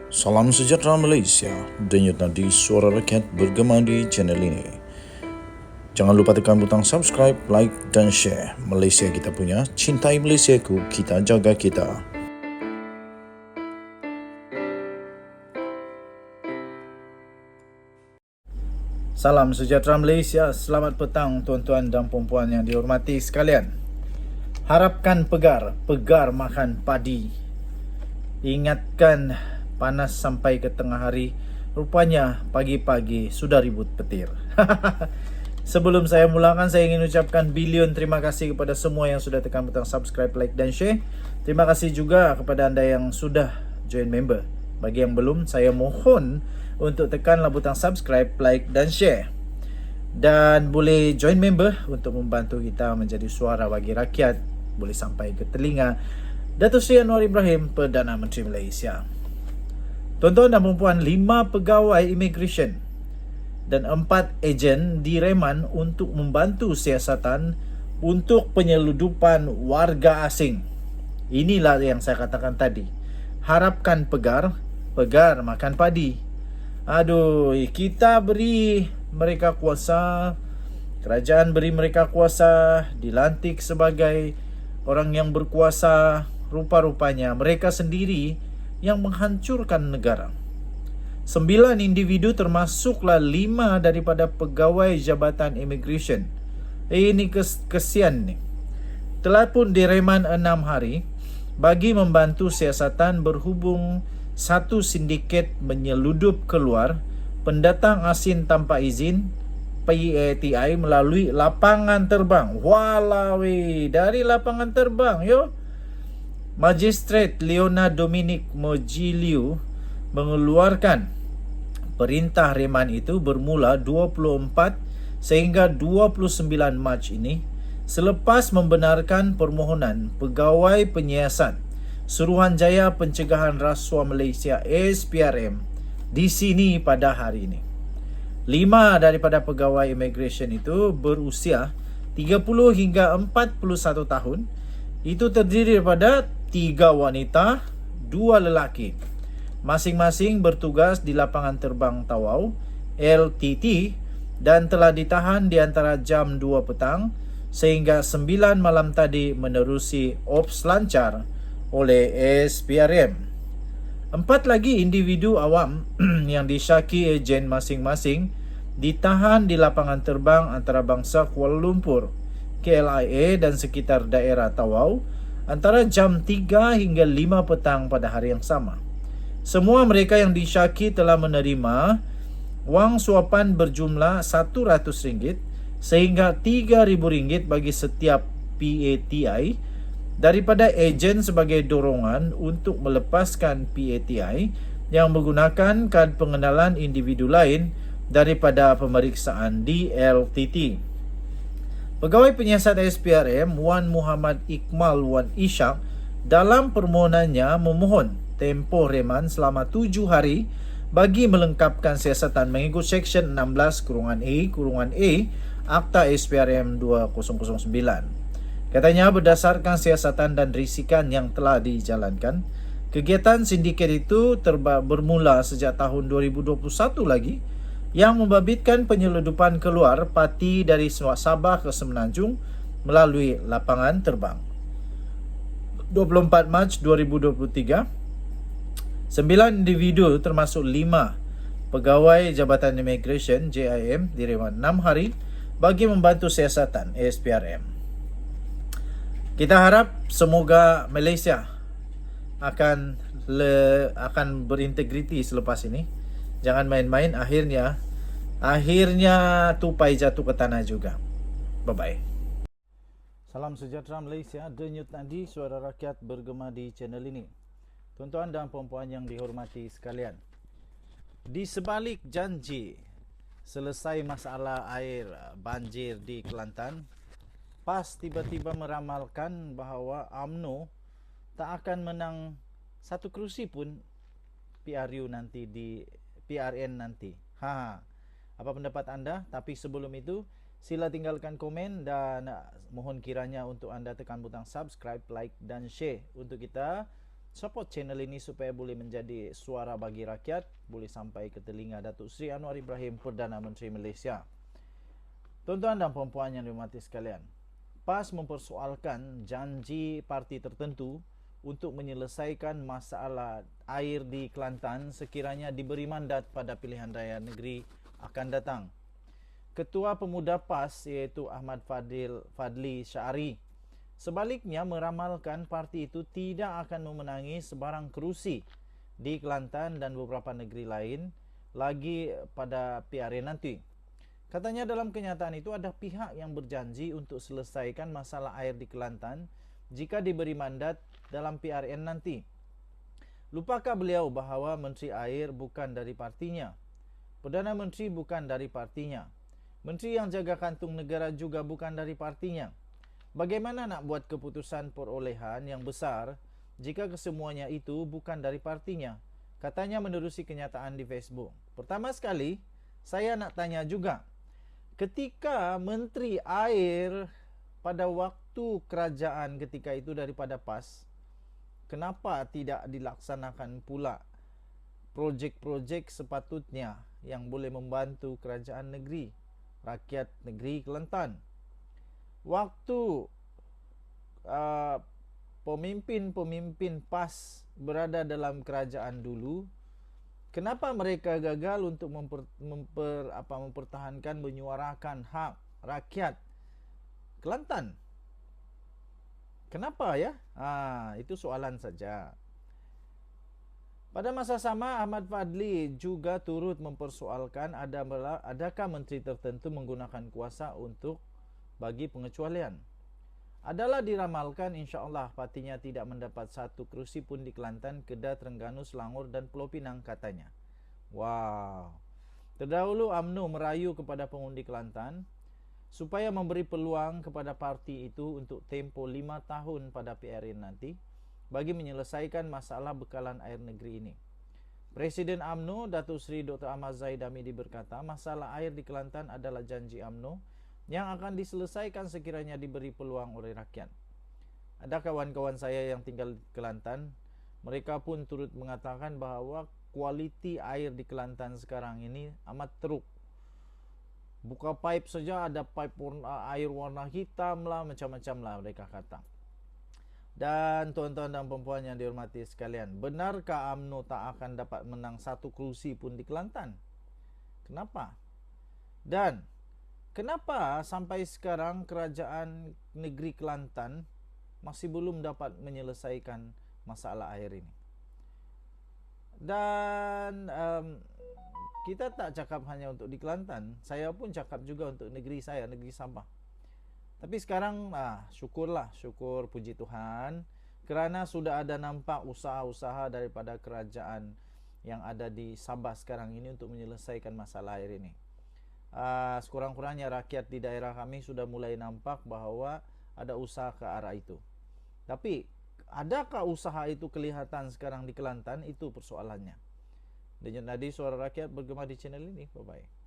Salam sejahtera Malaysia, denyut nadi suara rakyat bergema di channel ini. Jangan lupa tekan butang subscribe, like dan share. Malaysia kita punya, cintai Malaysiaku, kita jaga kita. Salam sejahtera Malaysia, selamat petang tuan-tuan dan puan-puan yang dihormati sekalian. Harapkan pegar makan padi. Ingatkan panas sampai ke tengah hari, rupanya pagi-pagi sudah ribut petir. Sebelum saya mulakan, saya ingin ucapkan bilion terima kasih kepada semua yang sudah tekan butang subscribe, like dan share. Terima kasih juga kepada anda yang sudah join member. Bagi yang belum, saya mohon untuk tekanlah butang subscribe, like dan share. Dan boleh join member untuk membantu kita menjadi suara bagi rakyat. Boleh sampai ke telinga Datuk Seri Anwar Ibrahim, Perdana Menteri Malaysia. Tuan-tuan dan puan-puan, 5 pegawai immigration dan 4 ejen direman untuk membantu siasatan untuk penyeludupan warga asing. Inilah yang saya katakan tadi. Harapkan pegar makan padi. Aduh, kita beri mereka kuasa, kerajaan beri mereka kuasa, dilantik sebagai orang yang berkuasa. Rupa-rupanya mereka sendiri yang menghancurkan negara. 9 individu termasuklah 5 daripada pegawai Jabatan Immigration. Ini kesian ni. Telah pun direman 6 hari bagi membantu siasatan berhubung satu sindiket menyeludup keluar pendatang asing tanpa izin PATI melalui lapangan terbang. Walawi, dari lapangan terbang yo. Magistrate Leona Dominic Mogiliu mengeluarkan perintah reman itu bermula 24 sehingga 29 Mac ini selepas membenarkan permohonan Pegawai Penyiasat Suruhanjaya Pencegahan Rasuah Malaysia SPRM di sini pada hari ini. 5 daripada pegawai immigration itu berusia 30 hingga 41 tahun. Itu terdiri daripada 3 wanita, 2 lelaki. Masing-masing bertugas di lapangan terbang Tawau, LTT, dan telah ditahan di antara jam 2 petang sehingga 9 malam tadi menerusi ops lancar oleh SPRM. 4 lagi individu awam yang disyaki ejen masing-masing ditahan di lapangan terbang antarabangsa Kuala Lumpur, KLIA dan sekitar daerah Tawau antara jam 3 hingga 5 petang pada hari yang sama. Semua mereka yang disyaki telah menerima wang suapan berjumlah RM100 sehingga RM3,000 bagi setiap PATI daripada ejen sebagai dorongan untuk melepaskan PATI yang menggunakan kad pengenalan individu lain daripada pemeriksaan di LTT. Pegawai Penyiasat SPRM Wan Muhammad Iqmal Wan Ishak dalam permohonannya memohon tempoh reman selama 7 hari bagi melengkapkan siasatan mengikut Seksyen 16(A) Akta SPRM 2009. Katanya berdasarkan siasatan dan risikan yang telah dijalankan, kegiatan sindiket itu bermula sejak tahun 2021 lagi yang membabitkan penyeludupan keluar parti dari Sabah ke Semenanjung melalui lapangan terbang. 24 Mac 2023, 9 individu termasuk 5 pegawai Jabatan Immigration JIM direman 6 hari bagi membantu siasatan SPRM. Kita harap semoga Malaysia akan berintegriti selepas ini. Jangan main-main, akhirnya tupai jatuh ke tanah juga. Bye-bye. Salam sejahtera Malaysia, denyut nadi suara rakyat bergema di channel ini. Tuan-tuan dan puan-puan yang dihormati sekalian, di sebalik janji selesai masalah air banjir di Kelantan, PAS tiba-tiba meramalkan bahawa UMNO tak akan menang satu kerusi pun PRN nanti. Apa pendapat anda? Tapi sebelum itu, sila tinggalkan komen dan mohon kiranya untuk anda tekan butang subscribe, like dan share untuk kita support channel ini supaya boleh menjadi suara bagi rakyat, boleh sampai ke telinga Datuk Seri Anwar Ibrahim, Perdana Menteri Malaysia. Tuan-tuan dan puan-puan yang dihormati sekalian, PAS mempersoalkan janji parti tertentu untuk menyelesaikan masalah air di Kelantan sekiranya diberi mandat pada pilihan raya negeri akan datang. Ketua Pemuda PAS iaitu Ahmad Fadli Syari sebaliknya meramalkan parti itu tidak akan memenangi sebarang kerusi di Kelantan dan beberapa negeri lain lagi pada PRN nanti. Katanya dalam kenyataan itu ada pihak yang berjanji untuk selesaikan masalah air di Kelantan jika diberi mandat dalam PRN nanti. Lupakah beliau bahawa Menteri Air bukan dari partinya? Perdana Menteri bukan dari partinya. Menteri yang jaga kantung negara juga bukan dari partinya. Bagaimana nak buat keputusan perolehan yang besar jika kesemuanya itu bukan dari partinya? Katanya menerusi kenyataan di Facebook. Pertama sekali, saya nak tanya juga. Ketika Menteri Air pada waktu kerajaan ketika itu daripada PAS, kenapa tidak dilaksanakan pula projek-projek sepatutnya yang boleh membantu kerajaan negeri, rakyat negeri Kelantan? Waktu pemimpin-pemimpin PAS berada dalam kerajaan dulu, kenapa mereka gagal untuk mempertahankan, menyuarakan hak rakyat Kelantan? Kenapa ya? Itu soalan saja. Pada masa sama, Ahmad Fadli juga turut mempersoalkan adakah menteri tertentu menggunakan kuasa untuk bagi pengecualian. Adalah diramalkan insya-Allah partinya tidak mendapat satu kerusi pun di Kelantan, Kedah, Terengganu, Selangor dan Pulau Pinang katanya. Wow. Terdahulu UMNO merayu kepada pengundi Kelantan supaya memberi peluang kepada parti itu untuk tempoh 5 tahun pada PRN nanti bagi menyelesaikan masalah bekalan air negeri ini. Presiden UMNO Datuk Seri Dr. Ahmad Zahid Hamidi berkata, masalah air di Kelantan adalah janji UMNO yang akan diselesaikan sekiranya diberi peluang oleh rakyat. Ada kawan-kawan saya yang tinggal di Kelantan, mereka pun turut mengatakan bahawa kualiti air di Kelantan sekarang ini amat teruk. Buka pipe saja ada pipe air warna hitam lah, macam-macam lah mereka kata. Dan tuan-tuan dan perempuan yang dihormati sekalian, benarkah UMNO tak akan dapat menang satu kerusi pun di Kelantan? Kenapa? Dan kenapa sampai sekarang kerajaan negeri Kelantan masih belum dapat menyelesaikan masalah air ini? Dan kita tak cakap hanya untuk di Kelantan, saya pun cakap juga untuk negeri saya, negeri Sabah. Tapi sekarang syukur puji Tuhan kerana sudah ada nampak usaha-usaha daripada kerajaan yang ada di Sabah sekarang ini untuk menyelesaikan masalah air ini. Sekurang-kurangnya rakyat di daerah kami sudah mulai nampak bahawa ada usaha ke arah itu. Tapi adakah usaha itu kelihatan sekarang di Kelantan? Itu persoalannya. Denyut nadi suara rakyat bergema di channel ini. Bye-bye.